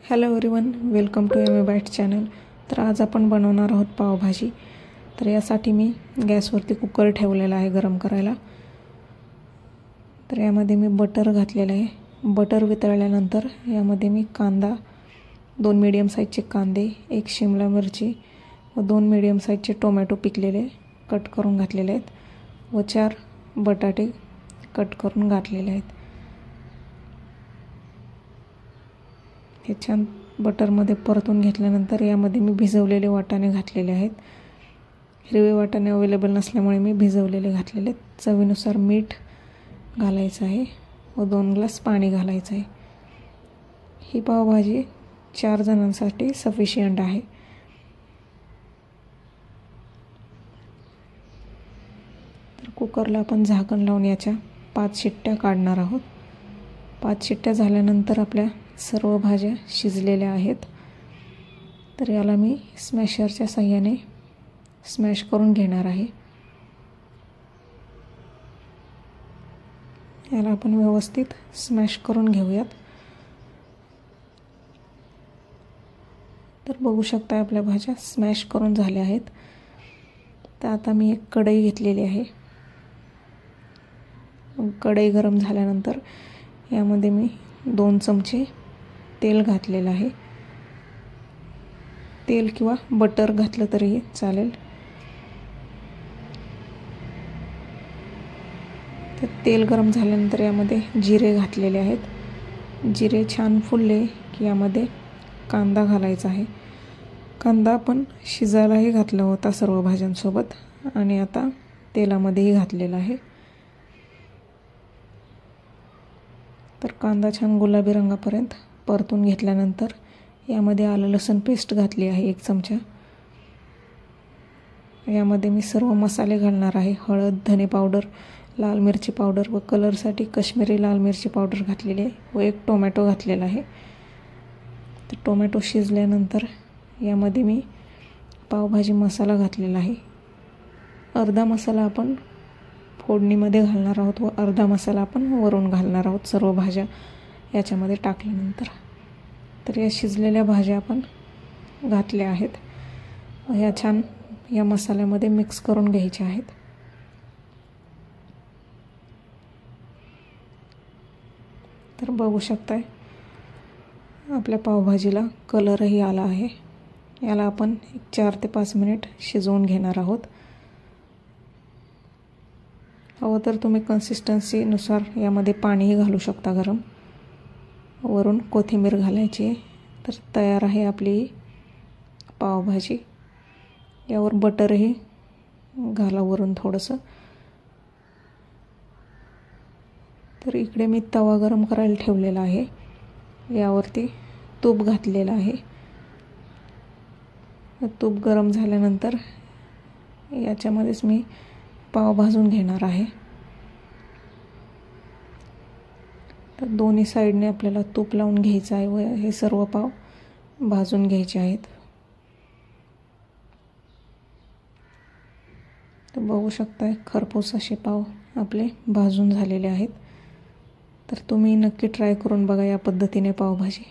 Hello everyone, welcome to yummy bite channel. तर आज आपण बनवणार आहोत पावभाजी. तर यासाठी मी गॅसवरती कुकर ठेवलेला आहे गरम करायला. तर यामध्ये मी बटर घातलेलं आहे. बटर वितळल्यानंतर यामध्ये मी कांदा, 2 मीडियम साईजचे कांदे, 1 शिमला मिरची व 2 मीडियम साईजचे टोमॅटो पिकलेले कट करून घातलेले आहेत व 4 बटाटे कट करून घातलेले आहेत. हे छान बटरमध्ये परतून घेतल्यानंतर यामध्ये मी भिजवलेले वाटाणे घातलेले आहेत. हिरवे वाटाणे अवेलेबल नसल्यामुळे मी भिजवलेले घातलेले आहेत. चवीनुसार मीठ घालायचं आहे व 2 ग्लास पाणी घालायचं आहे. ही पावभाजी 4 जणांसाठी सफिशियंट आहे. तर कुकरला आपण झाकण लावून याच्या 5 शिट्ट्या काढणार आहोत. 5 शिट्ट्या झाल्यानंतर आपल्या सर्व भाज्या शिजलेल्या आहेत. तर याला मी स्मॅशरच्या साहाय्याने स्मॅश करून घेणार आहे. याला आपण व्यवस्थित स्मॅश करून घेऊयात. तर बघू शकता आपल्या भाज्या स्मॅश करून झाल्या आहेत. तर आता मी एक कढई घेतलेली आहे. कढई गरम झाल्यानंतर यामध्ये मी 2 चमचे तेल घातलेलं आहे. तेल किंवा बटर घातलं तरी चालेल. तर तेल गरम झाल्यानंतर यामध्ये जिरे घातलेले आहेत. जिरे छान फुलले की यामध्ये कांदा घालायचा आहे. कांदा आपण शिजायलाही घातला होता सर्व भाज्यांसोबत आणि आता तेलामध्येही घातलेला आहे. तर कांदा छान गुलाबी रंगापर्यंत परतून घेतल्यानंतर यामध्ये आलं लसूण पेस्ट घातली आहे 1 चमचा. यामध्ये मी सर्व मसाले घालणार आहे. हळद, धने पावडर, लाल मिरची पावडर व कलरसाठी काश्मीरी लाल मिरची पावडर घातलेली आहे व 1 टोमॅटो घातलेला आहे. तर टोमॅटो शिजल्यानंतर यामध्ये मी पावभाजी मसाला घातलेला आहे. अर्धा मसाला आपण फोडणीमध्ये घालणार आहोत व अर्धा मसाला आपण वरून घालणार आहोत सर्व भाज्या याच्यामध्ये टाकल्यानंतर. तर या शिजलेल्या भाज्या आपण घातल्या आहेत. ह्या छान या मसाल्यामध्ये मिक्स करून घ्यायच्या आहेत. तर बघू शकताय आपल्या पावभाजीला कलरही आला आहे. याला आपण 4 ते 5 मिनिट शिजवून घेणार आहोत. हवं तर तुम्ही कन्सिस्टन्सीनुसार यामध्ये पाणीही घालू शकता गरम. वरून कोथिंबीर घालायची. तर तयार आहे आपली पावभाजी. यावर बटरही घाला वरून थोडंसं. तर इकडे मी तवा गरम करायला ठेवलेला आहे. यावरती तूप घातलेलं आहे. तूप गरम झाल्यानंतर याच्यामध्येच मी पाव भाजून घेणार आहे. तर दोन्ही साईडने आपल्याला तूप लावून घ्यायचं आहे व हे सर्व पाव भाजून घ्यायचे आहेत. तर बघू शकताय खरपूस असे पाव आपले भाजून झालेले आहेत. तर तुम्ही नक्की ट्राय करून बघा या पद्धतीने पावभाजी.